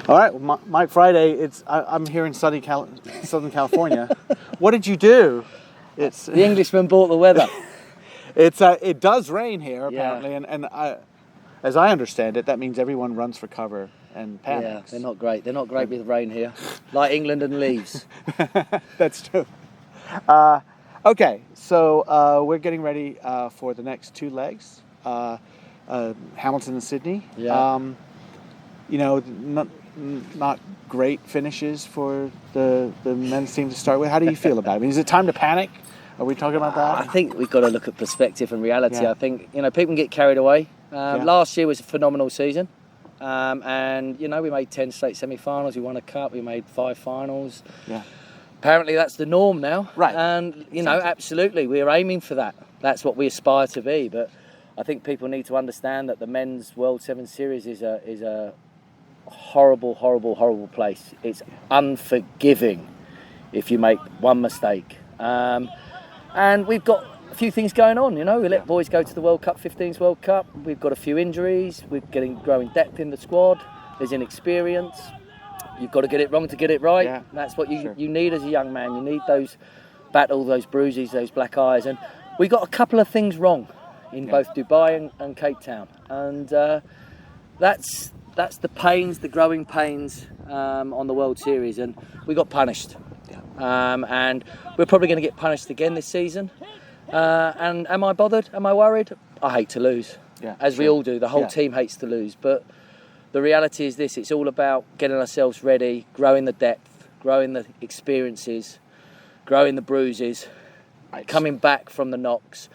All right, well, Mike Friday. I'm here in Southern Southern California. What did you do? The Englishman bought the weather. It does rain here apparently, and as I understand it, that means everyone runs for cover and panics. Yeah, they're not great. They're not great with rain here, like England and Leeds. That's true. Okay, so we're getting ready for the next two legs, Hamilton and Sydney. Yeah. Not great finishes for the men's team to start with. How do you feel about it? I mean, is it time to panic? Are we talking about that? I think we've got to look at perspective and reality. Yeah. I think, people can get carried away. Last year was a phenomenal season. And, we made 10 state semi-finals. We won a cup. We made 5 finals. Yeah. Apparently that's the norm now. Right. And, absolutely, we're aiming for that. That's what we aspire to be. But I think people need to understand that the Men's World 7 Series is a horrible, horrible, horrible place. It's unforgiving if you make one mistake. And we've got a few things going on, We let boys go to the World Cup, 15s World Cup. We've got a few injuries. We're growing depth in the squad. There's inexperience. You've got to get it wrong to get it right. Yeah. That's what you need as a young man. You need those battles, those bruises, those black eyes. And we got a couple of things wrong in both Dubai and Cape Town. And that's the pains, the growing pains on the World Series. And we got punished. And we're probably going to get punished again this season. And am I bothered? Am I worried? I hate to lose, as we all do. The whole team hates to lose. But the reality is this: it's all about getting ourselves ready, growing the depth, growing the experiences, growing the bruises, coming back from the knocks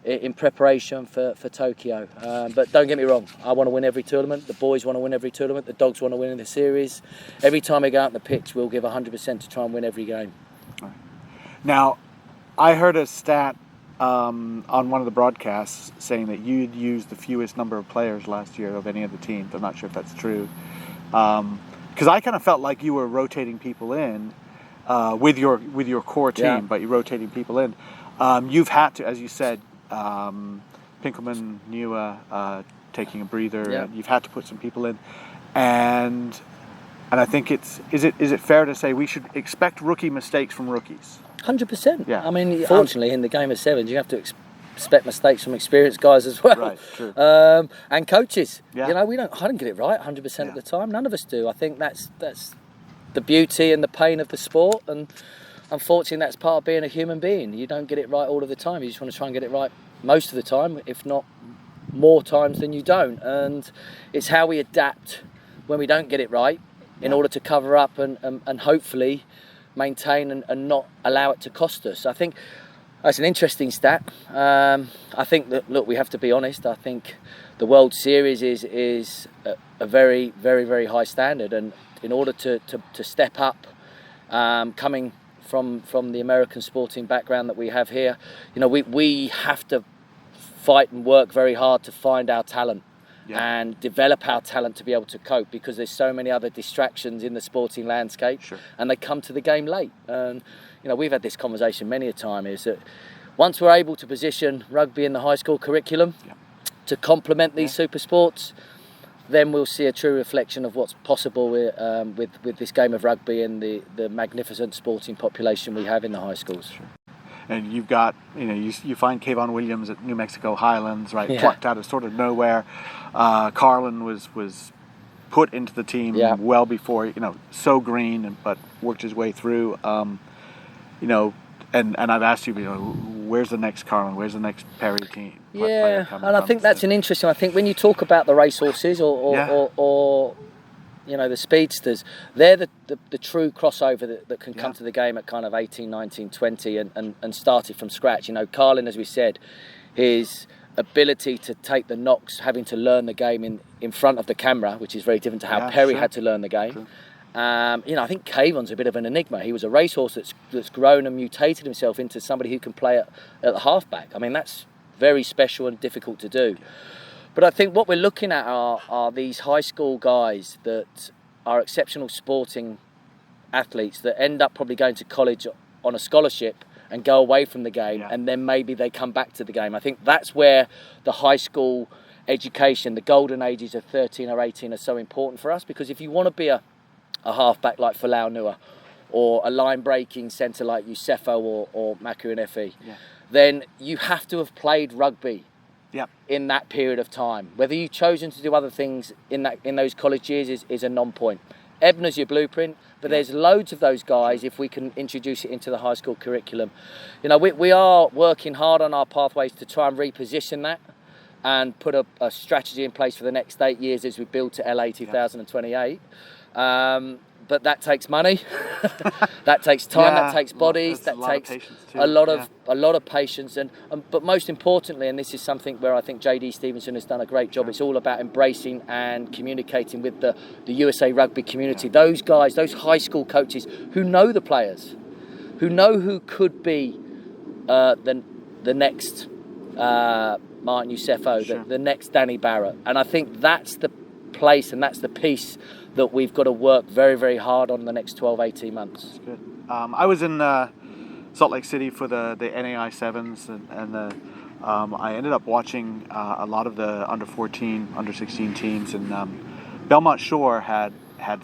in preparation for Tokyo. But don't get me wrong, I want to win every tournament. The boys want to win every tournament. The dogs want to win in the series. Every time we go out on the pitch, we'll give 100% to try and win every game. Now, I heard a stat on one of the broadcasts saying that you'd used the fewest number of players last year of any of the teams. I'm not sure if that's true. Because I kind of felt like you were rotating people in with your core team, but you're rotating people in. You've had to, as you said, Pinkelman, Nua taking a breather. Yeah. You've had to put some people in, and I think is it fair to say we should expect rookie mistakes from rookies? 100%. Yeah. I mean, fortunately, in the game of sevens, you have to expect mistakes from experienced guys as well. Right. True. And coaches. Yeah. I don't get it right 100% of the time. None of us do. I think that's the beauty and the pain of the sport, and unfortunately, that's part of being a human being. You don't get it right all of the time. You just want to try and get it right most of the time, if not more times than you don't. And it's how we adapt when we don't get it right in order to cover up and hopefully maintain and not allow it to cost us. I think that's an interesting stat. I think that, look, we have to be honest. I think the World Series is a very, very, very high standard. And in order to step up, coming from the American sporting background that we have here, we have to fight and work very hard to find our talent and develop our talent to be able to cope, because there's so many other distractions in the sporting landscape, and they come to the game late. And we've had this conversation many a time, is that once we're able to position rugby in the high school curriculum to complement these super sports, then we'll see a true reflection of what's possible with this game of rugby and the magnificent sporting population we have in the high schools. Sure. And you've got, you find Kayvon Williams at New Mexico Highlands, right? Yeah. Plucked out of sort of nowhere. Carlin was put into the team well before, so green, but worked his way through. And I've asked you, where's the next Carlin? Where's the next Perry team? Yeah, and I think that's an interesting. I think when you talk about the racehorses or the speedsters, they're the true crossover that can come to the game at kind of 18, 19, 20 and started from scratch. Carlin, as we said, his ability to take the knocks, having to learn the game in front of the camera, which is very different to how Perry had to learn the game. True. I think Kayvon's a bit of an enigma. He was a racehorse that's grown and mutated himself into somebody who can play at the halfback. I mean, that's very special and difficult to do. But I think what we're looking at are these high school guys that are exceptional sporting athletes that end up probably going to college on a scholarship and go away from the game, and then maybe they come back to the game. I think that's where the high school education, the golden ages of 13 or 18 are so important for us, because if you want to be a a half-back like Folau Nua, or a line-breaking centre like Yusefo or Makuinefi, then you have to have played rugby in that period of time. Whether you've chosen to do other things in those college years is a non-point. Ebner's your blueprint, but there's loads of those guys if we can introduce it into the high school curriculum. You know, we are working hard on our pathways to try and reposition that and put a strategy in place for the next 8 years as we build to LA 2028. But that takes money, that takes time, that takes bodies, that takes a lot of patience, and but most importantly, and this is something where I think JD Stevenson has done a great job. It's all about embracing and communicating with the USA Rugby community. Those guys, those high school coaches who know the players, who know who could be the next Martin Yusefo, the next Danny Barrett, and I think that's the place and that's the piece that we've got to work very, very hard on in the next 12, 18 months. That's good. I was in Salt Lake City for the NAI Sevens, and I ended up watching a lot of the under 14, under 16 teams, and Belmont Shore had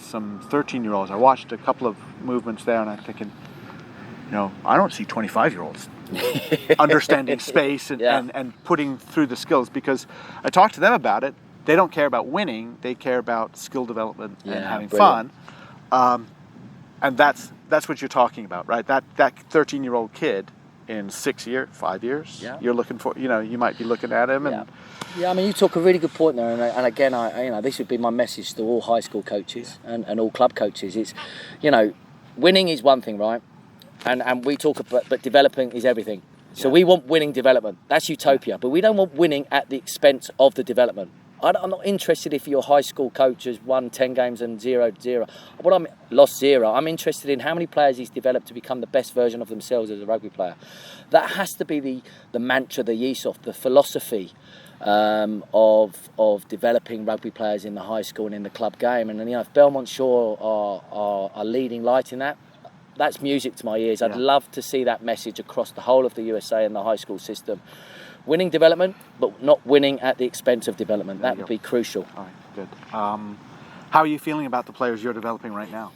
some 13-year-olds. I watched a couple of movements there, and I'm thinking, you know, I don't see 25-year-olds understanding space and putting through the skills, because I talked to them about it. They don't care about winning; they care about skill development and having fun. And that's what you're talking about, right? That 13-year-old kid in 5 years, you're looking for. You know, you might be looking at him. And I mean, you talk a really good point there, and again, this would be my message to all high school coaches and all club coaches. It's, you know, winning is one thing, right? And we talk about, but developing is everything. So we want winning development. That's utopia, but we don't want winning at the expense of the development. I'm not interested if your high school coach has won 10 games and 0-0. Lost 0. I'm interested in how many players he's developed to become the best version of themselves as a rugby player. That has to be the mantra, the ethos, the philosophy of developing rugby players in the high school and in the club game. And you know, if Belmont Shore are leading light in that, that's music to my ears. I'd love to see that message across the whole of the USA and the high school system. Winning development, but not winning at the expense of development. That would be crucial. All right, good. How are you feeling about the players you're developing right now?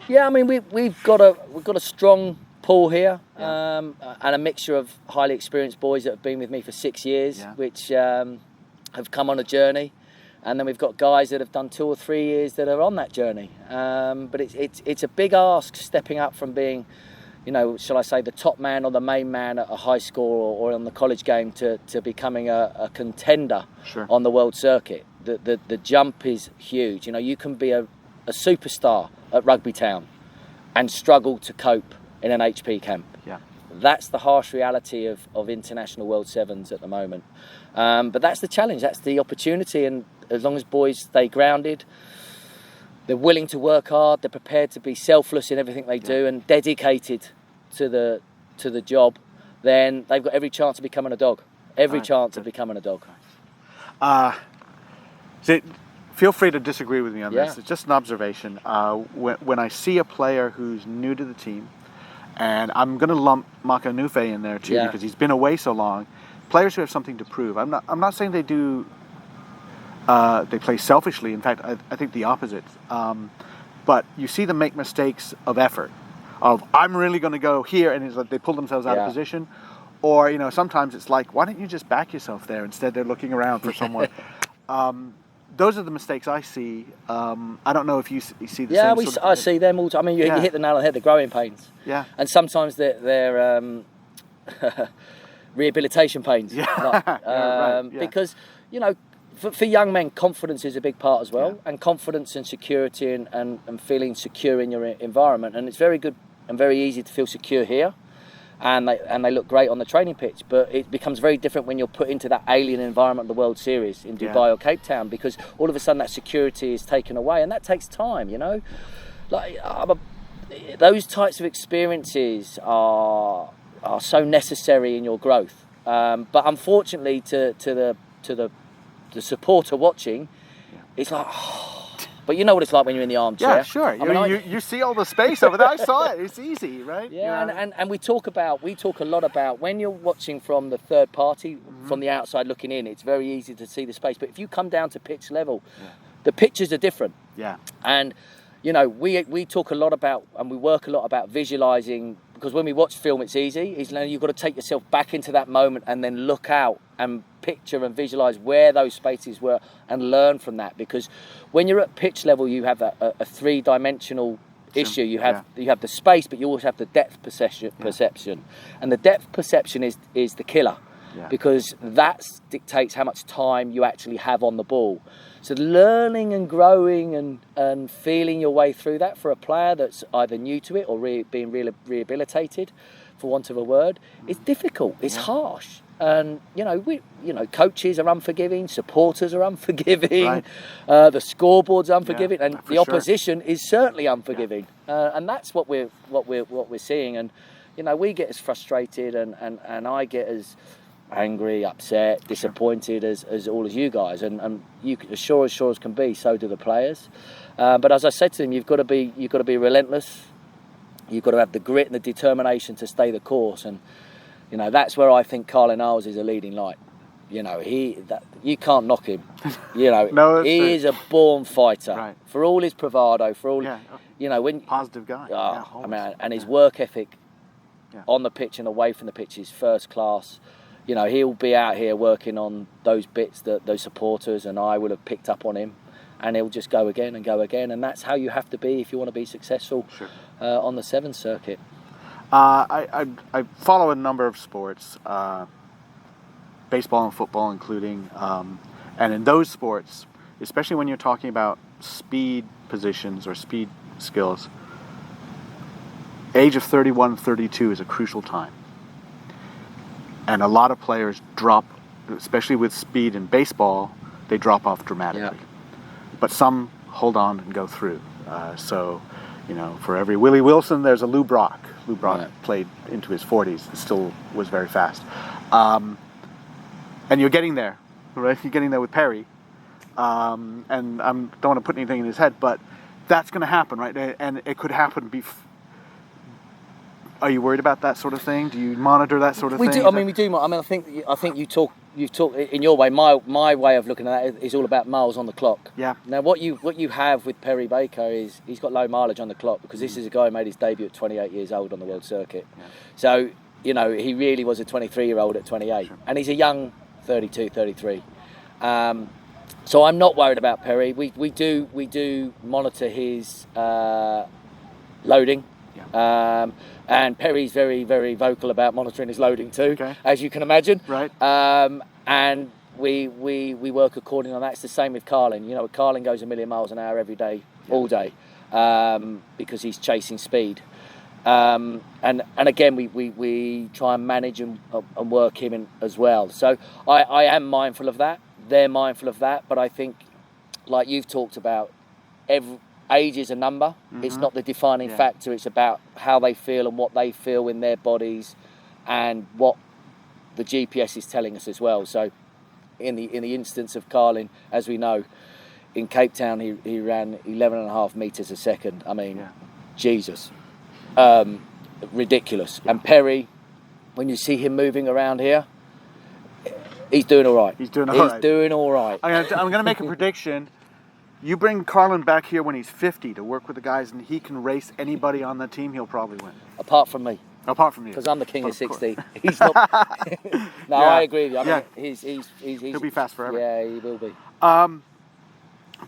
Yeah, I mean, we've got a strong pool here, and a mixture of highly experienced boys that have been with me for 6 years, which have come on a journey, and then we've got guys that have done 2 or 3 years that are on that journey. But it's a big ask stepping up from being, you know, shall I say, the top man or the main man at a high school or on the college game to becoming a contender on the world circuit. The jump is huge. You know, you can be a superstar at Rugby Town and struggle to cope in an HP camp. That's the harsh reality of international World Sevens at the moment. But that's the challenge, that's the opportunity, and as long as boys stay grounded, they're willing to work hard, they're prepared to be selfless in everything they do and dedicated to the job, then they've got every chance of becoming a dog. Every chance of becoming a dog. So feel free to disagree with me on this. It's just an observation. When I see a player who's new to the team, and I'm going to lump Maka Nufe in there too because he's been away so long, players who have something to prove. I'm not saying they do. They play selfishly. In fact, I think the opposite. But you see them make mistakes of effort. Of I'm really going to go here, and it's like they pull themselves out of position. Or, you know, sometimes it's like, why don't you just back yourself there? Instead, they're looking around for someone. Those are the mistakes I see. I don't know if you see the same. I see them all. I mean, you hit the nail on the head. The growing pains. And sometimes they're rehabilitation pains. Because, you know, for young men, confidence is a big part as well, and confidence and security and feeling secure in your environment. And it's very good and very easy to feel secure here, and they look great on the training pitch. But it becomes very different when you're put into that alien environment of the World Series in Dubai or Cape Town, because all of a sudden that security is taken away, and that takes time. You know, like those types of experiences are so necessary in your growth. But unfortunately, to the supporter watching, it's like, but you know what it's like when you're in the armchair. Yeah, sure. You see all the space over there. I saw it. It's easy, right? Yeah, you know? and we talk a lot about when you're watching from the third party, from the outside looking in, it's very easy to see the space. But if you come down to pitch level, the pitches are different. Yeah. And you know, we talk a lot about, and we work a lot about visualising, because when we watch film, it's easy. You've got to take yourself back into that moment and then look out and picture and visualise where those spaces were and learn from that. Because when you're at pitch level, you have a three-dimensional issue. You have the space, but you also have the depth perception. And the depth perception is the killer, because that dictates how much time you actually have on the ball. So learning and growing and feeling your way through that for a player that's either new to it or being rehabilitated, for want of a word, is difficult. It's harsh. And coaches are unforgiving, supporters are unforgiving, the scoreboard's unforgiving, and the opposition is certainly unforgiving. And that's what we're seeing. And we get as frustrated, and I get as angry, upset, disappointed as all of you guys. And you, as sure as can be, so do the players. But as I said to them, you've got to be relentless. You've got to have the grit and the determination to stay the course. And that's where I think Carlin Isles is a leading light. You can't knock him. No, he is a born fighter. Right. For all his bravado, for all when positive guy. And his work ethic on the pitch and away from the pitch is first class. He'll be out here working on those bits that those supporters and I would have picked up on him, and he'll just go again and go again. And that's how you have to be if you want to be successful on the Sevens circuit. I follow a number of sports, baseball and football including, and in those sports, especially when you're talking about speed positions or speed skills, age of 31, 32 is a crucial time. And a lot of players drop, especially with speed in baseball, they drop off dramatically. But some hold on and go through. For every Willie Wilson, there's a Lou Brock. Lou Brock played into his 40s and still was very fast. And you're getting there, right? You're getting there with Perry. And I don't want to put anything in his head, but that's going to happen, right? And it could happen Are you worried about that sort of thing? Do you monitor that sort of thing? We do. I mean, we do. I mean, I think you've talked in your way. My way of looking at that is all about miles on the clock. Yeah. Now, what you have with Perry Baker is he's got low mileage on the clock, because this is a guy who made his debut at 28 years old on the world circuit. Yeah. So he really was a 23-year-old at 28, and he's a young 32, 33. So I'm not worried about Perry. We do monitor his loading. And Perry's very, very vocal about monitoring his loading too, as you can imagine. Right. And we work according on that. It's the same with Carlin. Carlin goes a million miles an hour every day, all day, because he's chasing speed. And again, we try and manage and work him in as well. So I am mindful of that. They're mindful of that. But I think, like you've talked about, age is a number. Mm-hmm. It's not the defining factor. It's about how they feel and what they feel in their bodies, and what the GPS is telling us as well. So, in the instance of Carlin, as we know, in Cape Town he ran 11.5 meters a second. I mean, Jesus, ridiculous. And Perry, when you see him moving around here, he's doing all right. He's doing all right. I'm going to make a prediction. You bring Carlin back here when he's 50 to work with the guys, and he can race anybody on the team, he'll probably win. Apart from me. Apart from you. Because I'm the king of 60. He's not. No, I agree with you. I mean, he'll be fast forever. Yeah, he will be.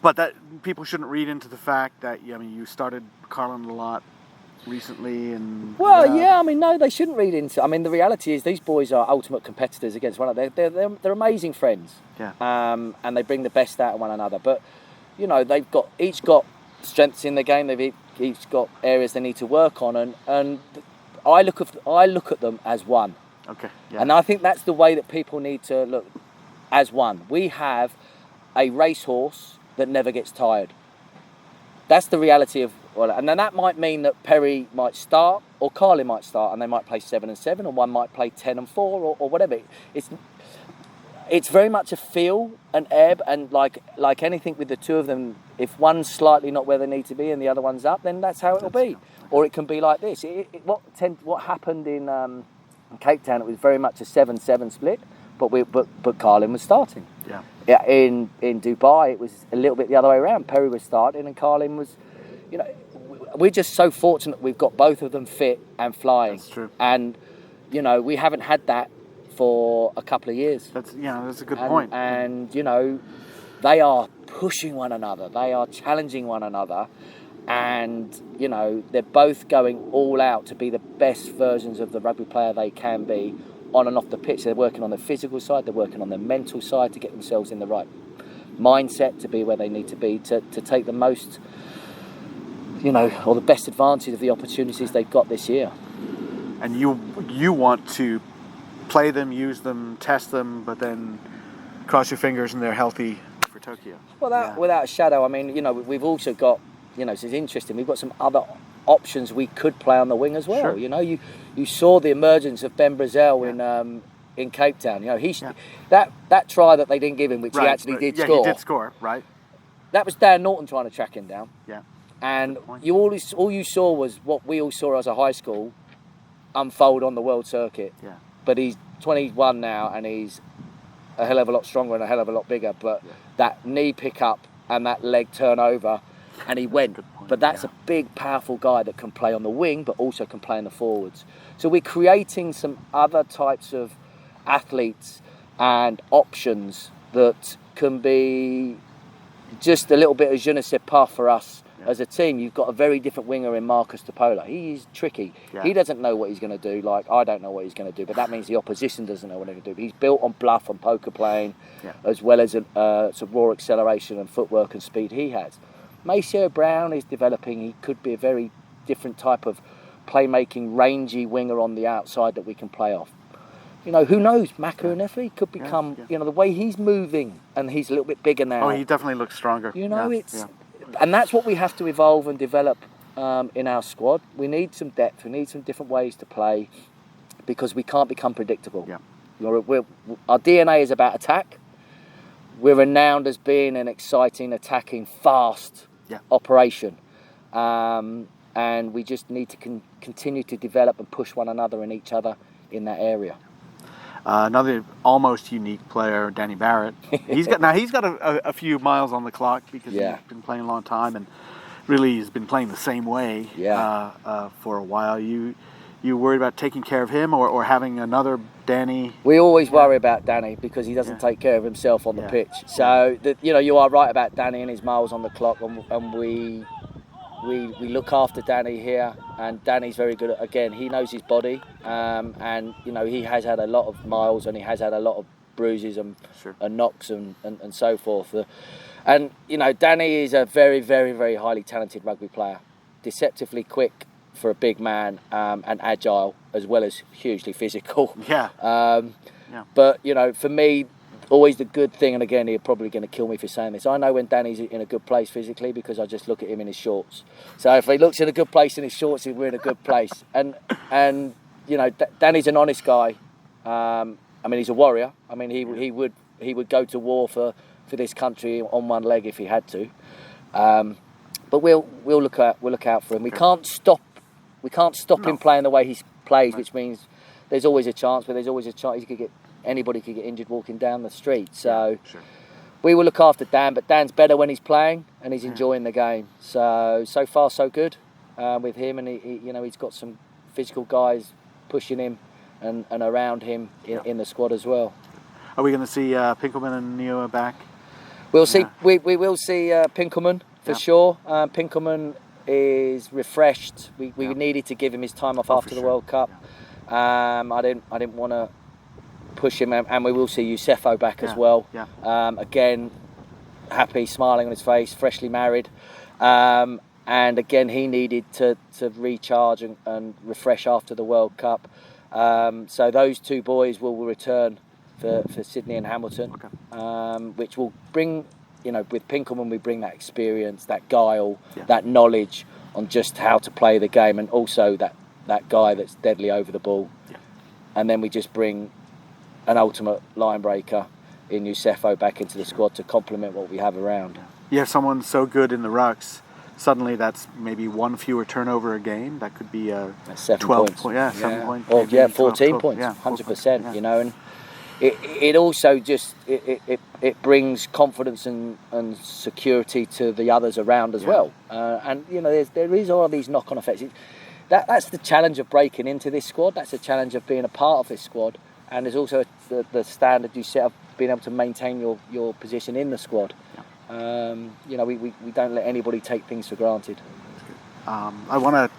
But that people shouldn't read into the fact that, you started Carlin a lot recently, and no, they shouldn't read into. I mean, the reality is these boys are ultimate competitors against one another. They're amazing friends. Yeah. And they bring the best out of one another. But they've each got strengths in the game. They've each got areas they need to work on, and I look at them as one. Okay. Yeah. And I think that's the way that people need to look, as one. We have a racehorse that never gets tired. That's the reality of. And then that might mean that Perry might start, or Carlin might start, and they might play 7 and 7, or one might play 10 and 4, or whatever. It's very much a feel, an ebb, and like anything with the two of them, if one's slightly not where they need to be and the other one's up, then that's how it'll be. Or it can be like this. What happened in Cape Town, it was very much a 7-7 split, but Carlin was starting. Yeah. In Dubai, it was a little bit the other way around. Perry was starting, and Carlin was, you know, we're just so fortunate we've got both of them fit and flying. That's true. And, you know, we haven't had that for a couple of years. That's a good point. And, you know, they are pushing one another. They are challenging one another. And, you know, they're both going all out to be the best versions of the rugby player they can be on and off the pitch. They're working on the physical side. They're working on the mental side to get themselves in the right mindset to be where they need to be, to take the most, you know, or the best advantage of the opportunities they've got this year. And you want to play them, use them, test them, but then cross your fingers and they're healthy for Tokyo. Well, without a shadow. I mean, you know, we've also got, you know, so it's interesting. We've got some other options we could play on the wing as well. Sure. You know, you saw the emergence of Ben Brazel in Cape Town. You know, that try that they didn't give him, which he actually did score. Yeah, he did score, right? That was Dan Norton trying to track him down. Yeah. And all you saw was what we all saw as a high school unfold on the world circuit. Yeah. But he's 21 now, and he's a hell of a lot stronger and a hell of a lot bigger. But that knee pick up and that leg turnover, and he went. But that's a big, powerful guy that can play on the wing, but also can play in the forwards. So we're creating some other types of athletes and options that can be just a little bit of je ne sais pas for us as a team. You've got a very different winger in Marcus Topola. He's tricky. Yeah. He doesn't know what he's going to do. Like, I don't know what he's going to do, but that means the opposition doesn't know what they're going to do. He's built on bluff and poker playing, as well as some raw acceleration and footwork and speed he has. Maceo Brown is developing. He could be a very different type of playmaking, rangy winger on the outside that we can play off. You know, who knows? Makarunefi could become, you know, the way he's moving, and he's a little bit bigger now. Oh, he definitely looks stronger. You know, and that's what we have to evolve and develop in our squad. We need some depth. We need some different ways to play, because we can't become predictable. Yeah. Our DNA is about attack. We're renowned as being an exciting, attacking, fast operation. And we just need to continue to develop and push one another and each other in that area. Another almost unique player, Danny Barrett. He's got a few miles on the clock because he's been playing a long time and really has been playing the same way for a while. You worried about taking care of him or having another Danny? We always worry about Danny because he doesn't take care of himself on the pitch. So you know, you are right about Danny and his miles on the clock, and we look after Danny here, and Danny's very good at, again, he knows his body, and you know, he has had a lot of miles and he has had a lot of bruises and knocks and so forth. And you know, Danny is a very, very, very highly talented rugby player, deceptively quick for a big man, and agile, as well as hugely physical. But you know, for me, always the good thing, and again, he's probably going to kill me for saying this, I know when Danny's in a good place physically because I just look at him in his shorts. So if he looks in a good place in his shorts, we're in a good place. And you know, Danny's an honest guy. I mean, he's a warrior. I mean, he would go to war for this country on one leg if he had to. But we'll look out for him. We can't stop him playing the way he plays, which means there's always a chance. But there's always a chance anybody could get injured walking down the street. So we will look after Dan, but Dan's better when he's playing and he's enjoying the game. So far so good with him, and he you know, he's got some physical guys pushing him and around him in the squad as well. Are we going to see Pinkelman and Neo back? We'll see. We will see Pinkelman for sure. Pinkelman is refreshed. We needed to give him his time off after the World Cup. I didn't want to push him, and we will see Yusefo back as well. Again, happy, smiling on his face, freshly married, and again he needed to recharge and refresh after the World Cup. So those two boys will return for Sydney and Hamilton, which will bring, you know, with Pinkelman we bring that experience, that guile, that knowledge on just how to play the game, and also that guy that's deadly over the ball. And then we just bring an ultimate line breaker in Yusefo back into the squad to complement what we have around. You have someone so good in the rucks, suddenly that's maybe one fewer turnover a game. That could be 7 12 points. 7 points. Or 14 12, points, 100%, you know. And it also just it brings confidence and security to the others around as well. And there is all these knock-on effects. That's the challenge of breaking into this squad. That's the challenge of being a part of this squad. And there's also the standard you set up, being able to maintain your position in the squad. We don't let anybody take things for granted. I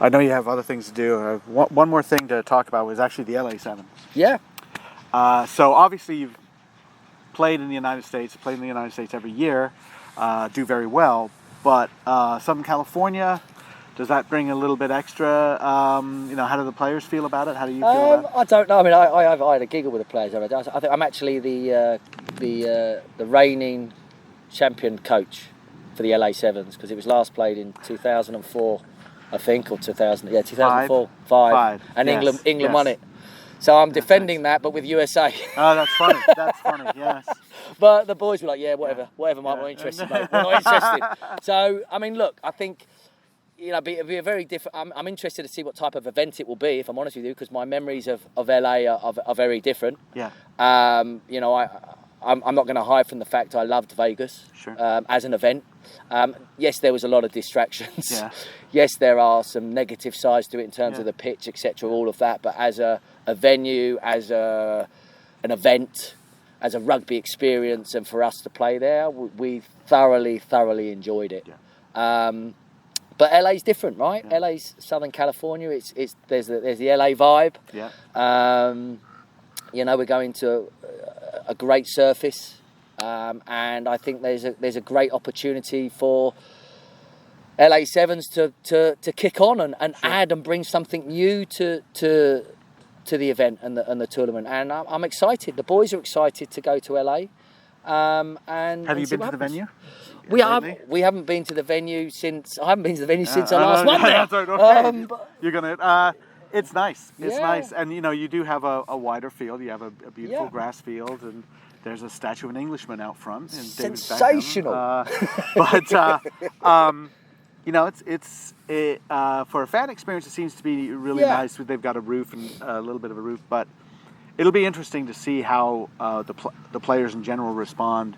know you have other things to do. One more thing to talk about was actually the LA Sevens. Yeah. So obviously you've played in the United States every year, do very well. But Southern California, does that bring a little bit extra? How do the players feel about it? How do you feel about it? I don't know. I mean, I had a giggle with the players. I think I'm actually the reigning champion coach for the LA Sevens, because it was last played in 2004, I think, or 2004, five, and yes. England won it. So I'm defending that, but with USA. Oh, that's funny. That's funny. Yes. But the boys were like, whatever, Mike, we're not interested, mate. We're not interested. So I mean, look, I think. It'll be a very different. I'm interested to see what type of event it will be, if I'm honest with you, because my memories of LA are very different. Yeah. I'm not going to hide from the fact I loved Vegas. Sure. As an event. Yes, there was a lot of distractions. Yeah. Yes, there are some negative sides to it in terms of the pitch, etc., all of that. But as a venue, as an event, as a rugby experience, and for us to play there, we thoroughly enjoyed it. Yeah. But LA's different, right? Yeah. LA's Southern California. There's the LA vibe. Yeah. We're going to a great surface, and I think there's a great opportunity for LA Sevens to kick on and Sure. add and bring something new to the event and the tournament. And I'm excited. The boys are excited to go to LA. And have you been to the venue? We haven't been to the venue since I last won there. Okay. You're gonna. It's nice. It's Yeah. nice, and you do have a wider field. You have a beautiful grass field, and there's a statue of an Englishman out front. And Sensational. It's for a fan experience. It seems to be really nice. They've got a roof and a little bit of a roof, but it'll be interesting to see how the players in general respond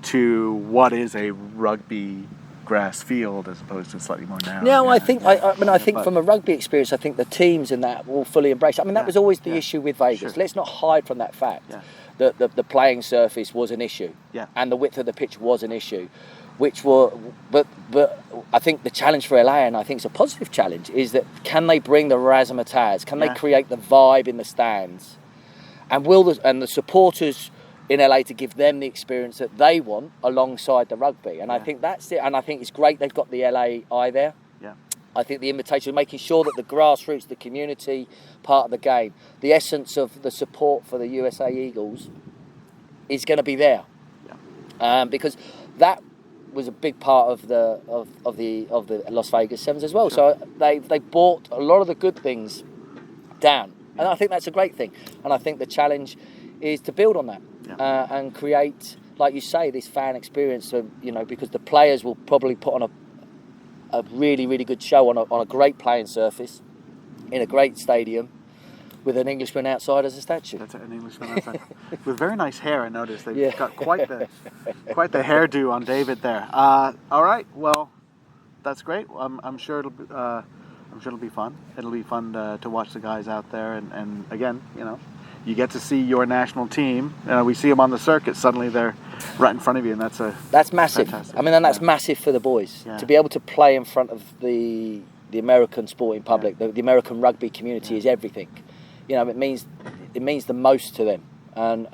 to what is a rugby grass field as opposed to slightly more narrow. No, I think from a rugby experience, I think the teams in that will fully embrace it. I mean, that was always the issue with Vegas. Sure. Let's not hide from that fact. Yeah. That the playing surface was an issue, and the width of the pitch was an issue, but I think the challenge for LA, and I think it's a positive challenge, is that can they bring the razzmatazz? Can they create the vibe in the stands? And the supporters in LA to give them the experience that they want alongside the rugby? And I think that's it. And I think it's great they've got the LA eye there. Yeah. I think the invitation, making sure that the grassroots, the community part of the game, the essence of the support for the USA Eagles is going to be there. Yeah. Because that was a big part of the Las Vegas Sevens as well. Sure. So they brought a lot of the good things down. And I think that's a great thing. And I think the challenge is to build on that and create, like you say, this fan experience. So, because the players will probably put on a really, really good show on a great playing surface in a great stadium with an Englishman outside as a statue. That's an Englishman outside with very nice hair. I noticed they've got quite the hairdo on David there. All right, well, that's great. I'm sure it'll be fun. It'll be fun to watch the guys out there, and again, you get to see your national team. We see them on the circuit. Suddenly they're right in front of you, and that's massive. Fantastic. I mean, and that's massive for the boys to be able to play in front of the American sporting public. The American rugby community is everything. It means the most to them, and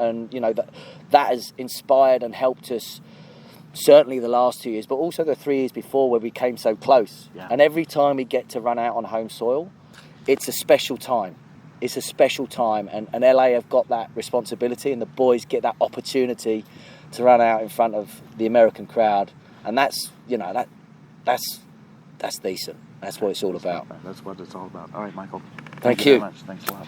that has inspired and helped us. Certainly the last 2 years, but also the 3 years before where we came so close. Yeah. And every time we get to run out on home soil, it's a special time. It's a special time, and LA have got that responsibility, and the boys get that opportunity to run out in front of the American crowd, and that's decent. That's what it's all about. That's what it's all about. All right, Michael. Thank you you very much. Thanks a lot.